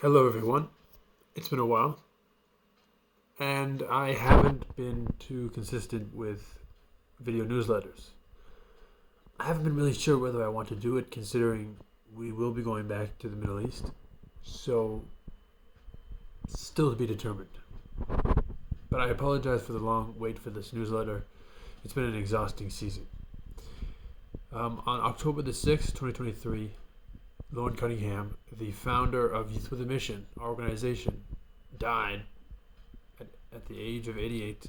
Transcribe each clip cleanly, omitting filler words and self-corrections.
Hello, everyone. It's been a while, and I haven't been too consistent with video newsletters. I haven't been really sure whether I want to do it, considering we will be going back to the Middle East. So, still to be determined. But I apologize for the long wait for this newsletter. It's been an exhausting season. On October the 6th, 2023, Lauren Cunningham, the founder of Youth with a Mission, our organization, died at the age of 88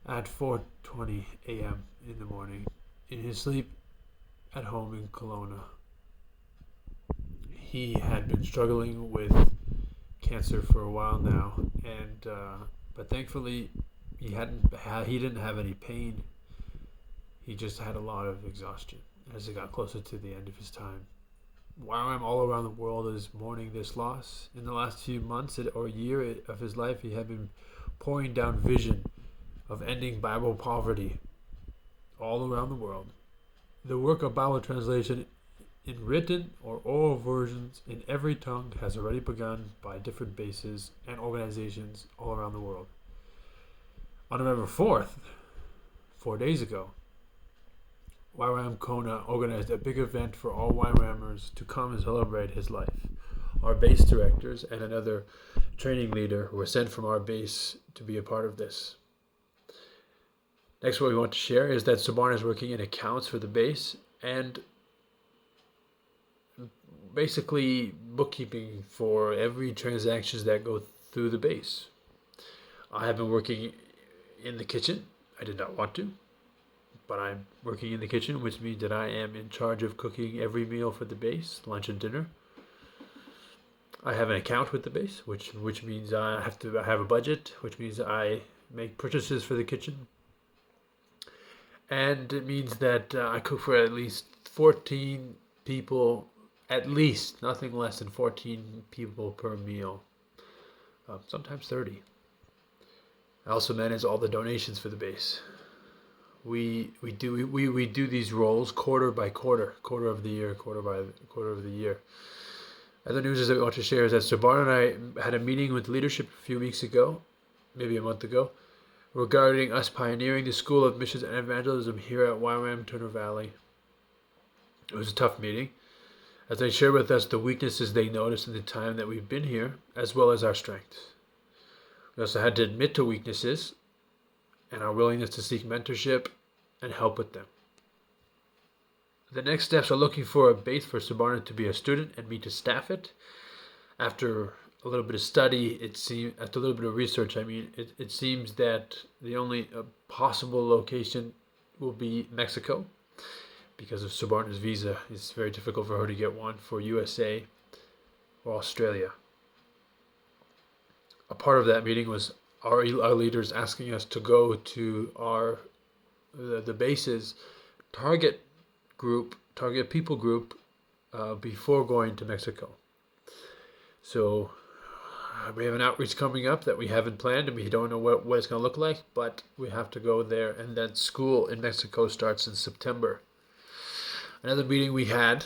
at 4:20 a.m. in the morning in his sleep at home in Kelowna. He had been struggling with cancer for a while now, and but thankfully he didn't have any pain. He just had a lot of exhaustion as he got closer to the end of his time. YWAM all around the world is mourning this loss. In the last few months or year of his life, he had been pouring down vision of ending Bible poverty all around the world. The work of Bible translation in written or oral versions in every tongue has already begun by different bases and organizations all around the world. On November 4th, 4 days ago, YWAM Kona organized a big event for all YWAMers to come and celebrate his life. Our base directors and another training leader were sent from our base to be a part of this. Next, what we want to share is that Subarna is working in accounts for the base and basically bookkeeping for every transactions that go through the base. I have been working in the kitchen. I did not want to, but I'm working in the kitchen, which means that I am in charge of cooking every meal for the base, lunch and dinner. I have an account with the base, which means I have a budget, which means I make purchases for the kitchen. And it means that I cook for at least 14 people, at least, nothing less than 14 people per meal, sometimes 30. I also manage all the donations for the base. We do these roles quarter by quarter of the year, quarter of the year. Other news is that we want to share is that Subarna and I had a meeting with leadership a few weeks ago, maybe a month ago, regarding us pioneering the School of Missions and Evangelism here at YWAM Turner Valley. It was a tough meeting, as they shared with us the weaknesses they noticed in the time that we've been here, as well as our strengths. We also had to admit to weaknesses and our willingness to seek mentorship and help with them. The next steps are looking for a base for Subarna to be a student and me to staff it. After a little bit of study, after a little bit of research, it seems that the only possible location will be Mexico, because of Subarna's visa. It's very difficult for her to get one for USA or Australia. A part of that meeting was our leaders asking us to go to the base's target people group before going to Mexico. So we have an outreach coming up that we haven't planned, and we don't know what it's going to look like, but we have to go there. And then school in Mexico starts in September. Another meeting we had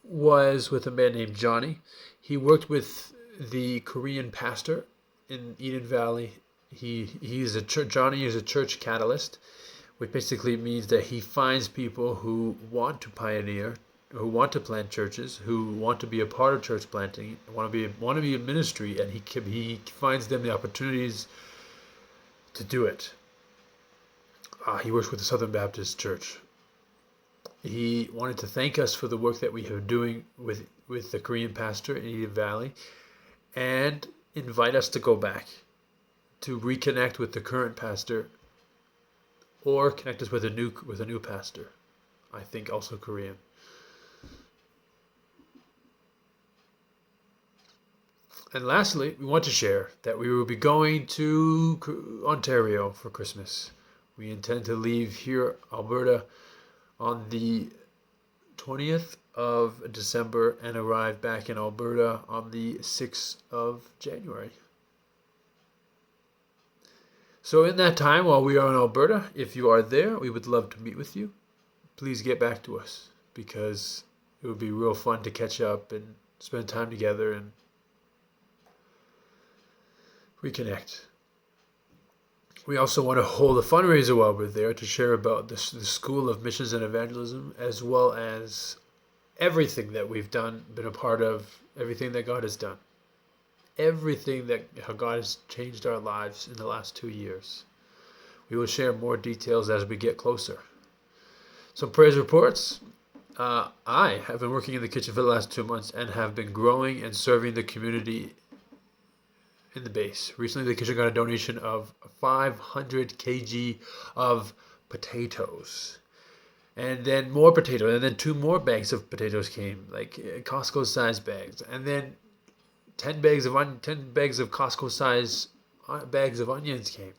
was with a man named Johnny. He worked with the Korean pastor in Eden Valley. Johnny is a church catalyst, which basically means that he finds people who want to pioneer, who want to plant churches, who want to be a part of church planting, want to be in ministry, and he finds them the opportunities to do it. He works with the Southern Baptist Church. He wanted to thank us for the work that we are doing with the Korean pastor in Eden Valley, and invite us to go back to reconnect with the current pastor, or connect us with a new pastor, I think also Korean. And lastly, we want to share that we will be going to Ontario for Christmas. We intend to leave here, Alberta, on the 20th of December and arrive back in Alberta on the 6th of January. So in that time, while we are in Alberta, if you are there, we would love to meet with you. Please get back to us, because it would be real fun to catch up and spend time together and reconnect. We also want to hold a fundraiser while we're there to share about the School of Missions and Evangelism, as well as everything that we've done, been a part of, everything that God has done. Everything that how God has changed our lives in the last 2 years. We will share more details as we get closer. Some praise reports. I have been working in the kitchen for the last 2 months and have been growing and serving the community in the base. Recently, the kitchen got a donation of 500 kg of potatoes. And then more potatoes. And then 2 more bags of potatoes came, like Costco size bags. And then 10 bags of Costco size bags of onions came.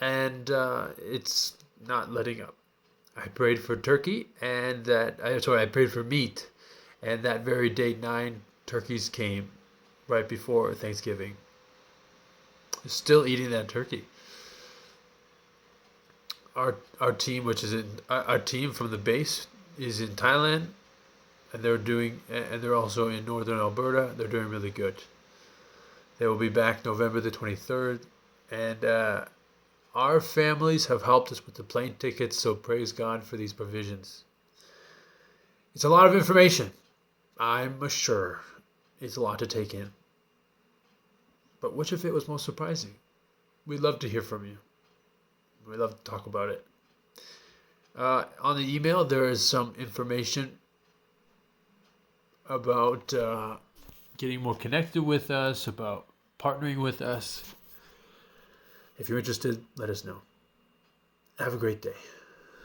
And it's not letting up. I prayed for turkey I prayed for meat, and that very day 9 turkeys came right before Thanksgiving. Still eating that turkey. Our team, our team from the base, is in Thailand, and they're also in northern Alberta. They're doing really good. They will be back November the 23rd, and our families have helped us with the plane tickets, so praise God for these provisions. It's a lot of information. I'm sure it's a lot to take in. But which of it was most surprising? We'd love to hear from you. We'd love to talk about it. On the email, there is some information about getting more connected with us, about partnering with us. If you're interested, let us know. Have a great day.